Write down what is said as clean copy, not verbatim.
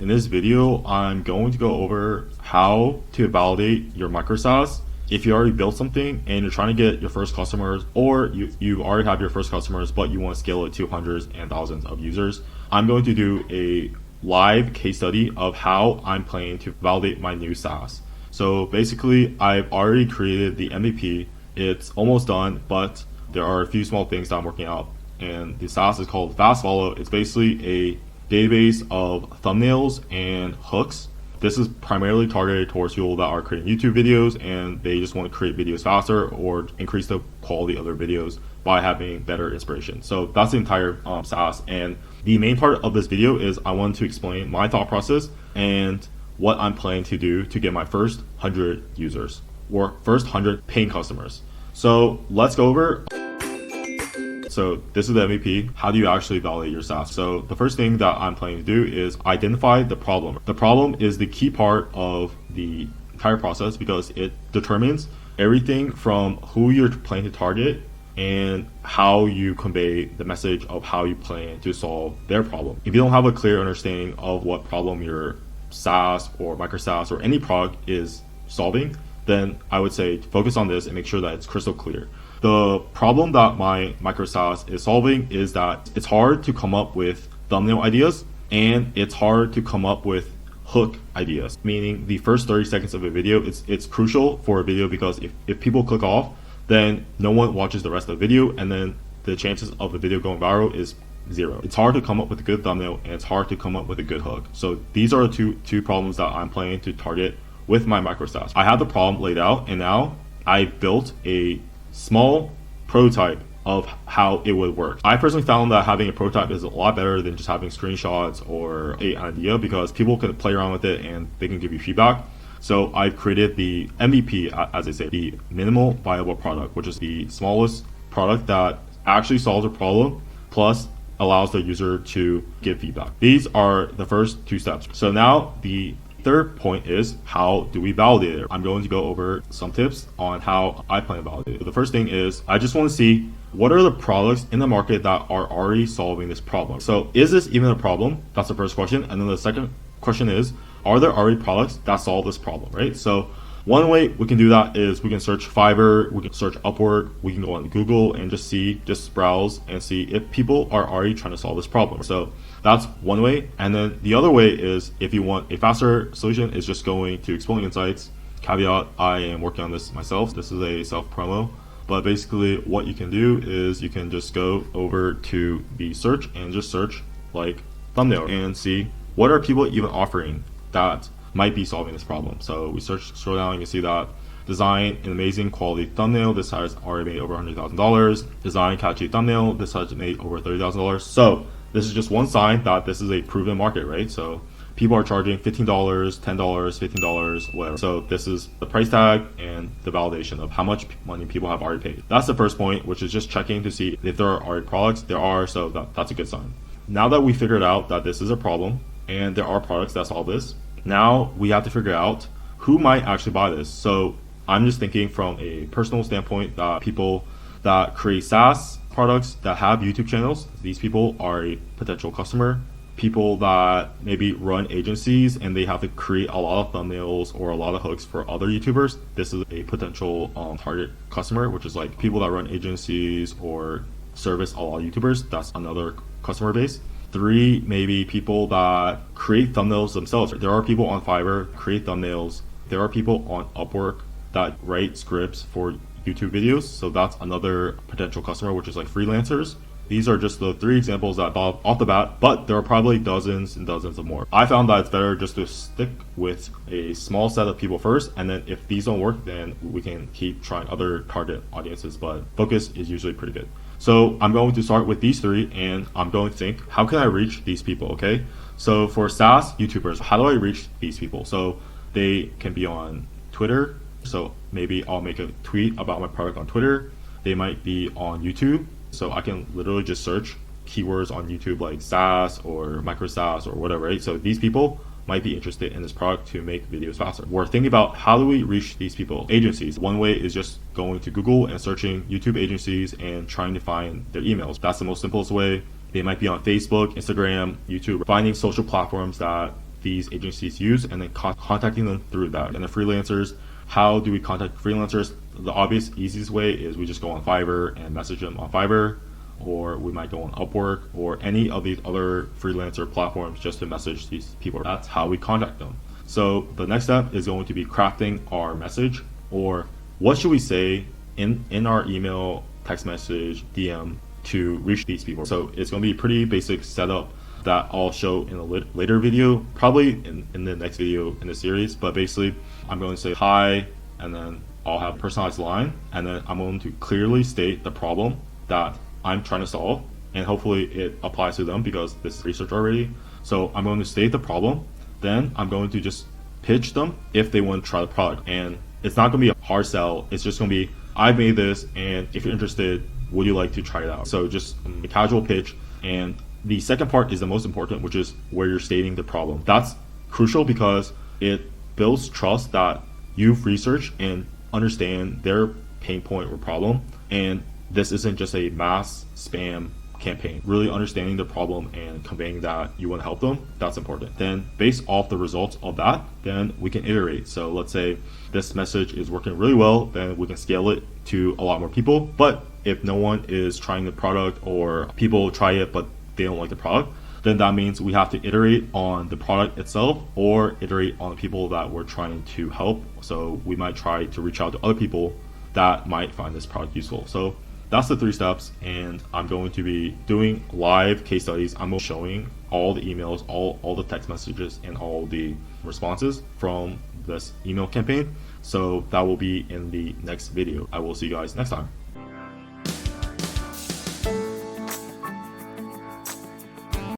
In this video, I'm going to go over how to validate your micro SaaS. If you already built something and you're trying to get your first customers, or you already have your first customers, but you want to scale it to hundreds and thousands of users, I'm going to do a live case study of how I'm planning to validate my new SaaS. So basically, I've already created the MVP. It's almost done, but there are a few small things that I'm working out. And the SaaS is called Fast Follow. It's basically a database of thumbnails and hooks. This is primarily targeted towards people that are creating YouTube videos and they just want to create videos faster or increase the quality of their videos by having better inspiration. So that's the entire SaaS. And the main part of this video is I want to explain my thought process and what I'm planning to do to get my first 100 users or first 100 paying customers. So let's go over. So this is the MVP. How do you actually validate your SaaS? So the first thing that I'm planning to do is identify the problem. The problem is the key part of the entire process because it determines everything from who you're planning to target and how you convey the message of how you plan to solve their problem. If you don't have a clear understanding of what problem your SaaS or micro SaaS or any product is solving, then I would say focus on this and make sure that it's crystal clear. The problem that my micro SaaS is solving is that it's hard to come up with thumbnail ideas and it's hard to come up with hook ideas, meaning the first 30 seconds of a video, it's crucial for a video because if people click off, then no one watches the rest of the video and then the chances of the video going viral is zero. It's hard to come up with a good thumbnail and it's hard to come up with a good hook. So these are the two problems that I'm planning to target with my micro SaaS. I have the problem laid out and now I've built a small prototype of how it would work. I personally found that having a prototype is a lot better than just having screenshots or an idea because people can play around with it and they can give you feedback. So I've created the MVP, as I say, the minimal viable product, which is the smallest product that actually solves a problem plus allows the user to give feedback. These are the first two steps. So now the third point is how do we validate it? I'm going to go over some tips on how I plan to validate it. The first thing is I just want to see what are the products in the market that are already solving this problem. So is this even a problem? That's the first question. And then the second question is, are there already products that solve this problem, right? So one way we can do that is we can search Fiverr, we can search Upwork, we can go on Google and just browse and see if people are already trying to solve this problem. So that's one way. And then the other way is if you want a faster solution is just going to Exploding Insights. Caveat, I am working on this myself. This is a self promo, but basically what you can do is you can just go over to the search and just search like thumbnail and see what are people even offering that might be solving this problem. So we scroll down, you can see that design an amazing quality thumbnail. This has already made over $100,000. Design catchy thumbnail. This has made over $30,000. So this is just one sign that this is a proven market, right? So people are charging $15, $10, $15, whatever. So this is the price tag and the validation of how much money people have already paid. That's the first point, which is just checking to see if there are already products. There are, so that's a good sign. Now that we figured out that this is a problem and there are products that solve this, now we have to figure out who might actually buy this. So I'm just thinking from a personal standpoint that people that create SaaS products that have YouTube channels, these people are a potential customer. People that maybe run agencies and they have to create a lot of thumbnails or a lot of hooks for other YouTubers, this is a potential target customer, which is like people that run agencies or service a lot of YouTubers. That's another customer base. 3, maybe people that create thumbnails themselves. There are people on Fiverr create thumbnails. There are people on Upwork that write scripts for YouTube videos. So that's another potential customer, which is like freelancers. These are just the 3 examples that pop off the bat, but there are probably dozens and dozens of more. I found that it's better just to stick with a small set of people first, and then if these don't work, then we can keep trying other target audiences, but focus is usually pretty good. So I'm going to start with these 3 and I'm going to think, how can I reach these people, okay? So for SaaS YouTubers, how do I reach these people? So they can be on Twitter. So maybe I'll make a tweet about my product on Twitter. They might be on YouTube. So I can literally just search keywords on YouTube like SaaS or micro SaaS or whatever, right? So these people might be interested in this product to make videos faster. We're thinking about how do we reach these people? Agencies. One way is just going to Google and searching YouTube agencies and trying to find their emails. That's the most simplest way. They might be on Facebook, Instagram, YouTube, finding social platforms that these agencies use and then contacting them through that. And the freelancers, how do we contact freelancers? The obvious easiest way is we just go on Fiverr and message them on Fiverr, or we might go on Upwork or any of these other freelancer platforms just to message these people. That's how we contact them. So the next step is going to be crafting our message, or what should we say in our email, text message, DM to reach these people. So it's going to be pretty basic setup that I'll show in a later video, probably in the next video in the series. But basically, I'm going to say hi, and then I'll have a personalized line, and then I'm going to clearly state the problem that I'm trying to solve, and hopefully it applies to them because this is research already. So I'm going to state the problem, then I'm going to just pitch them if they want to try the product. And it's not going to be a hard sell, it's just going to be, I've made this, and if you're interested, would you like to try it out? So just a casual pitch. And the second part is the most important, which is where you're stating the problem. That's crucial because it builds trust that you've researched and understand their pain point or problem, and this isn't just a mass spam campaign. Really understanding the problem and conveying that you want to help them, that's important. Then based off the results of that, then we can iterate. So let's say this message is working really well, then we can scale it to a lot more people. But if no one is trying the product, or people try it but they don't like the product, then that means we have to iterate on the product itself or iterate on the people that we're trying to help. So we might try to reach out to other people that might find this product useful. So that's the 3 steps, and I'm going to be doing live case studies. I'm showing all the emails, all the text messages, and all the responses from this email campaign. So that will be in the next video. I will see you guys next time.